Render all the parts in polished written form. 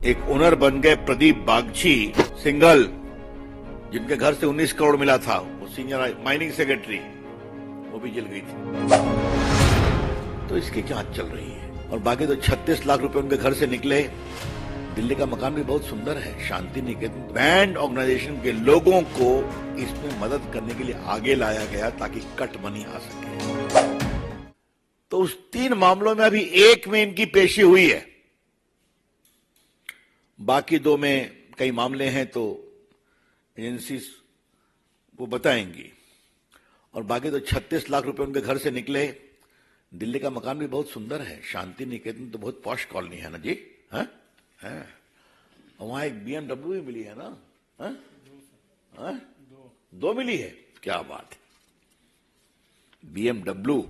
एक ओनर बन गए प्रदीप बागची, सिंगल, जिनके घर से 19 करोड़ मिला था, वो सीनियर माइनिंग सेक्रेटरी, वो भी जल गई थी। तो इसकी जांच चल रही है। और बाकी तो 36 लाख रुपए उनके घर से निकले। दिल्ली का मकान भी बहुत सुंदर है, शांति निकेतन। बैंड ऑर्गेनाइजेशन के लोगों को इसमें मदद करने के लिए आगे लाया गया ताकि कट मनी आ सके। तो उस 3 मामलों में अभी एक में इनकी पेशी हुई है, बाकी 2 में कई मामले हैं तो एजेंसी वो बताएंगी। और बाकी तो 36 लाख रुपए उनके घर से निकले। दिल्ली का मकान भी बहुत सुंदर है, शांति निकेतन तो बहुत पॉश कॉलोनी है ना जी, हैं? वहां एक BMW भी मिली है ना, हैं? हैं? 2 मिली है, क्या बात है। BMW,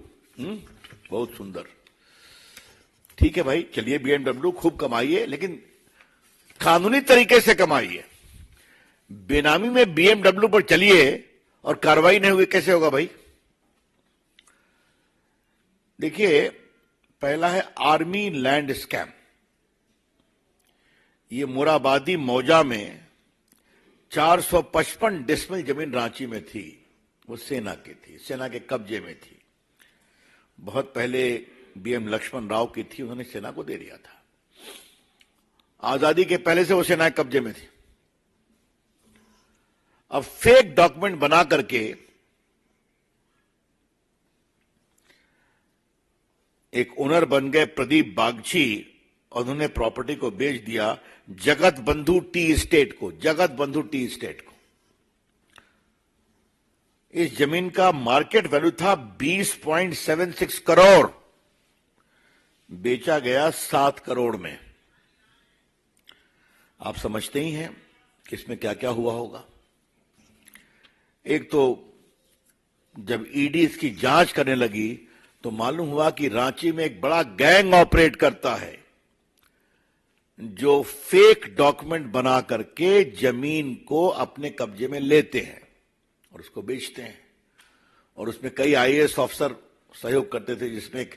बहुत सुंदर। ठीक है भाई, चलिए BMW खूब कमाइए, लेकिन कानूनी तरीके से कमाइए। बेनामी में BMW पर चलिए और कार्रवाई नहीं हुई, कैसे होगा भाई? देखिए, पहला है आर्मी लैंड स्कैम। ये मोराबादी मौजा में 455 डिसमिल जमीन रांची में थी, वो सेना की थी, सेना के कब्जे में थी। बहुत पहले BM लक्ष्मण राव की थी, उन्होंने सेना को दे दिया था। आजादी के पहले से वो सेना के कब्जे में थी। अब फेक डॉक्यूमेंट बना करके एक ओनर बन गए प्रदीप बागची और उन्होंने प्रॉपर्टी को बेच दिया जगत बंधु टी एस्टेट को, जगत बंधु टी एस्टेट को। इस जमीन का मार्केट वैल्यू था 20.76 करोड़, बेचा गया 7 करोड़ में। आप समझते ही हैं कि इसमें क्या क्या हुआ होगा। एक तो जब ईडी इसकी जांच करने लगी तो मालूम हुआ कि रांची में एक बड़ा गैंग ऑपरेट करता है जो फेक डॉक्यूमेंट बना करके जमीन को अपने कब्जे में लेते हैं और उसको बेचते हैं। और उसमें कई IAS ऑफिसर सहयोग करते थे, जिसमें एक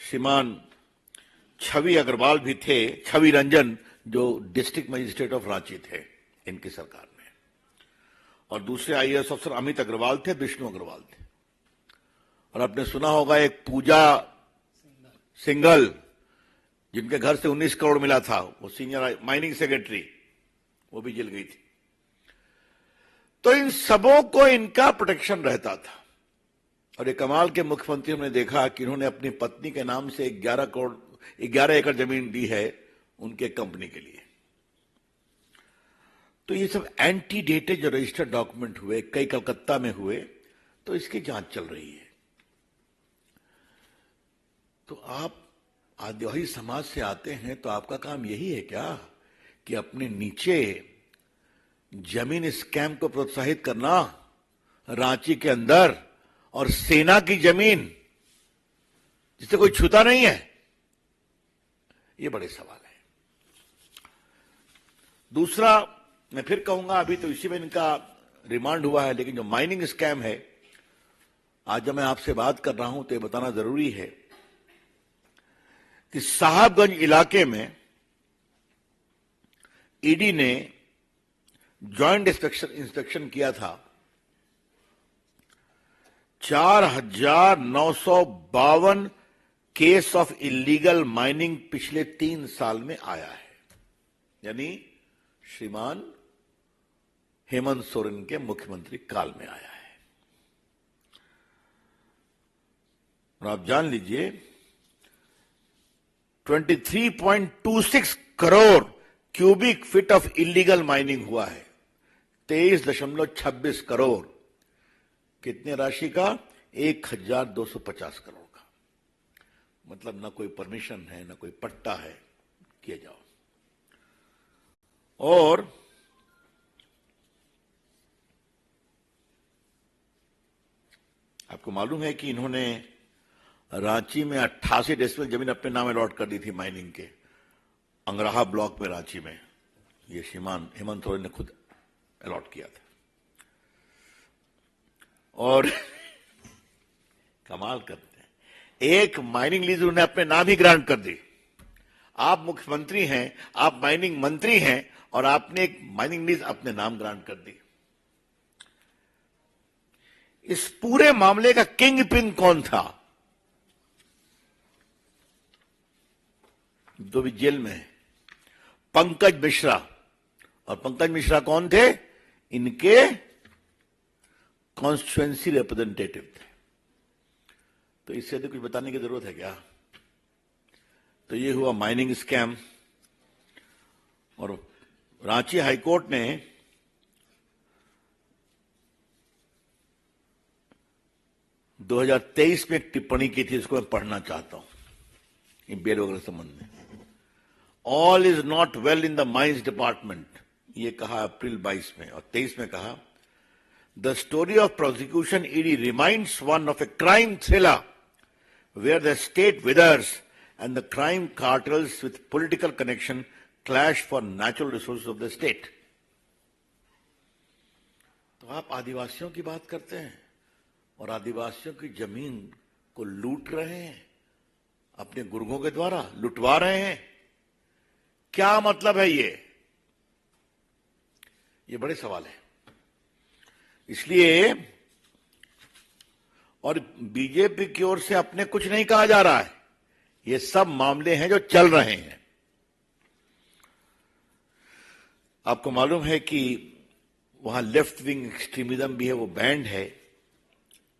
श्रीमान छवि अग्रवाल भी थे, छवि रंजन, जो डिस्ट्रिक्ट मजिस्ट्रेट ऑफ रांची थे इनकी सरकार में। और दूसरे IAS अफसर अमित अग्रवाल थे, विष्णु अग्रवाल थे। और आपने सुना होगा एक पूजा सिंगल, जिनके घर से 19 करोड़ मिला था, वो सीनियर माइनिंग सेक्रेटरी, वो भी जल गई थी। तो इन सबों को इनका प्रोटेक्शन रहता था। और ये कमाल के मुख्यमंत्री हमने देखा कि इन्होंने अपनी पत्नी के नाम से 11 एकड़ जमीन दी है उनके कंपनी के लिए। तो ये सब एंटी डेटेड जो रजिस्टर्ड डॉक्यूमेंट हुए, कई कलकत्ता में हुए, तो इसकी जांच चल रही है। तो आप आदिवासी समाज से आते हैं तो आपका काम यही है क्या कि अपने नीचे जमीन स्कैम को प्रोत्साहित करना, रांची के अंदर, और सेना की जमीन जिसे कोई छूता नहीं है? ये बड़े सवाल है। दूसरा, मैं फिर कहूंगा, अभी तो इसी में इनका रिमांड हुआ है, लेकिन जो माइनिंग स्कैम है, आज जब मैं आपसे बात कर रहा हूं तो ये बताना जरूरी है कि साहबगंज इलाके में ईडी ने ज्वाइंट इंस्पेक्शन किया था। 4,952 केस ऑफ इलीगल माइनिंग पिछले 3 साल में आया है। यानी श्रीमान हेमंत सोरेन के मुख्यमंत्री काल में आया है। और आप जान लीजिए 23.26 crore cubic feet of illegal mining हुआ है। 23.26 करोड़, कितने राशि का? 1,250 करोड़ का। मतलब ना कोई परमिशन है, ना कोई पट्टा है, किए जाओ। और आपको मालूम है कि इन्होंने रांची में 88 डेसिमल जमीन अपने नाम अलॉट कर दी थी माइनिंग के, अंगराहा ब्लॉक में रांची में। ये श्रीमान हेमंत सोरेन ने खुद अलॉट किया था। और कमाल करते हैं, एक माइनिंग लीज उन्होंने अपने नाम ही ग्रांट कर दी। आप मुख्यमंत्री हैं, आप माइनिंग मंत्री हैं और आपने एक माइनिंग लीज अपने नाम ग्रांट कर दी। इस पूरे मामले का किंग पिन कौन था? जो भी जेल में है, पंकज मिश्रा। और पंकज मिश्रा कौन थे? इनके कॉन्स्टिट्यूएंसी रिप्रेजेंटेटिव थे। तो इससे तो कुछ बताने की जरूरत है क्या? तो ये हुआ माइनिंग स्कैम। और रांची हाईकोर्ट ने दो 2023 में एक टिप्पणी की थी, इसको मैं पढ़ना चाहता हूं, इन बेल वगैरह संबंध में। All is not well in the mines department, ये कहा अप्रैल 22 में। और 23 में कहा, the story of prosecution ED reminds one of a crime thriller where the state withers and the crime cartels with political connection clash for natural resources of the state. तो आप आदिवासियों की बात करते हैं और आदिवासियों की जमीन को लूट रहे हैं, अपने गुर्गों के द्वारा लुटवा रहे हैं। क्या मतलब है ये बड़े सवाल है। इसलिए और बीजेपी की ओर से अपने कुछ नहीं कहा जा रहा है, ये सब मामले हैं जो चल रहे हैं। आपको मालूम है कि वहां लेफ्ट विंग एक्सट्रीमिज्म भी है, वो बैंड है।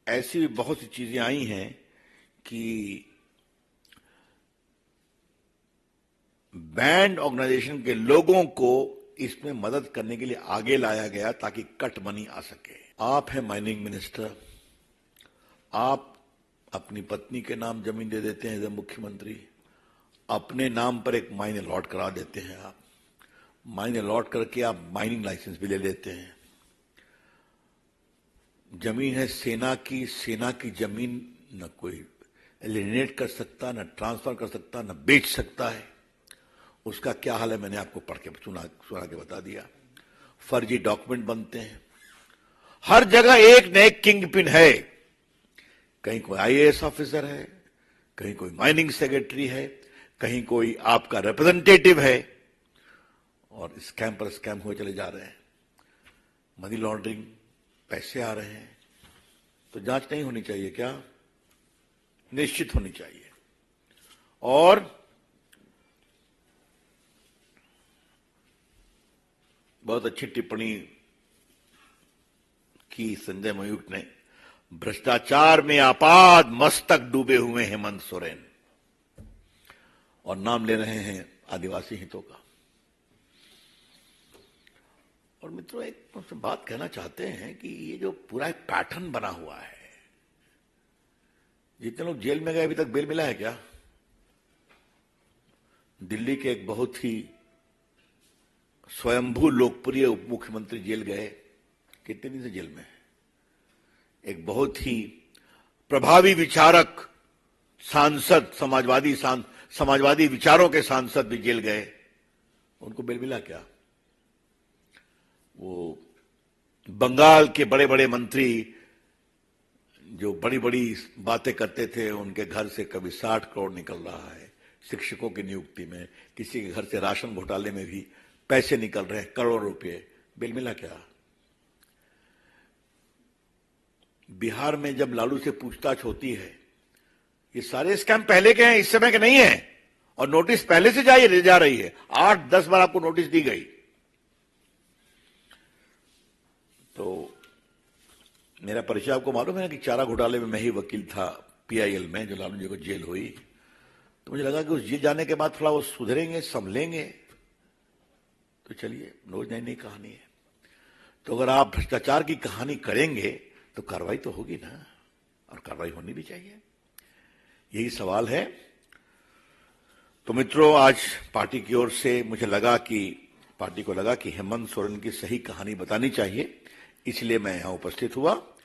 ऐसी भी बहुत सी चीजें आई हैं कि बैंड ऑर्गेनाइजेशन के लोगों को इसमें मदद करने के लिए आगे लाया गया ताकि कट मनी आ सके। आप हैं माइनिंग मिनिस्टर, आप अपनी पत्नी के नाम जमीन दे देते हैं, जब मुख्यमंत्री अपने नाम पर एक माइन अलॉट करा देते हैं। आप माइन अलॉट करके आप माइनिंग लाइसेंस भी ले लेते हैं। जमीन है सेना की जमीन न कोई एलिनेट कर सकता, न ट्रांसफर कर सकता, न बेच सकता है। उसका क्या हाल है मैंने आपको पढ़ के सुना के बता दिया। फर्जी डॉक्यूमेंट बनते हैं, हर जगह एक न एक किंग पिन है। कहीं कोई आईएएस ऑफिसर है, कहीं कोई माइनिंग सेक्रेटरी है, कहीं कोई आपका रिप्रेजेंटेटिव है, और स्कैम पर स्कैम हुए चले जा रहे हैं। मनी लॉन्ड्रिंग, पैसे आ रहे हैं। तो जांच नहीं होनी चाहिए क्या? निश्चित होनी चाहिए। और बहुत अच्छी टिप्पणी की संजय मयूख ने, भ्रष्टाचार में आपाद मस्तक डूबे हुए हेमंत सोरेन, और नाम ले रहे हैं आदिवासी हितों का। और मित्रों, एक बात कहना चाहते हैं कि ये जो पूरा एक पैटर्न बना हुआ है, जितने लोग जेल में गए अभी तक बेल मिला है क्या? दिल्ली के एक बहुत ही स्वयंभू लोकप्रिय उप मुख्यमंत्री जेल गए, कितने दिन से जेल में है। एक बहुत ही प्रभावी विचारक सांसद, समाजवादी विचारों के सांसद भी जेल गए, उनको बेल मिला क्या? वो बंगाल के बड़े बड़े मंत्री जो बड़ी बड़ी बातें करते थे, उनके घर से कभी 60 करोड़ निकल रहा है, शिक्षकों की नियुक्ति में, किसी के घर से राशन घोटाले में भी पैसे निकल रहे हैं, करोड़ रुपए, बेल मिला क्या? बिहार में जब लालू से पूछताछ होती है, ये सारे स्कैम पहले के हैं, इस समय के नहीं है, और नोटिस पहले से जा रही है। 8-10 बार आपको नोटिस दी गई। तो मेरा परिचय आपको मालूम है ना कि चारा घोटाले में मैं ही वकील था पीआईएल में, जो लालू जी को जेल हुई। तो मुझे लगा कि उस जेल जाने के बाद थोड़ा वो सुधरेंगे, संभलेंगे। तो चलिए, रोज नई नई कहानी है। तो अगर आप भ्रष्टाचार की कहानी करेंगे तो कार्रवाई तो होगी ना, और कार्रवाई होनी भी चाहिए। यही सवाल है। तो मित्रों, आज पार्टी की ओर से पार्टी को लगा कि हेमंत सोरेन की सही कहानी बतानी चाहिए, इसलिए मैं यहां उपस्थित हुआ।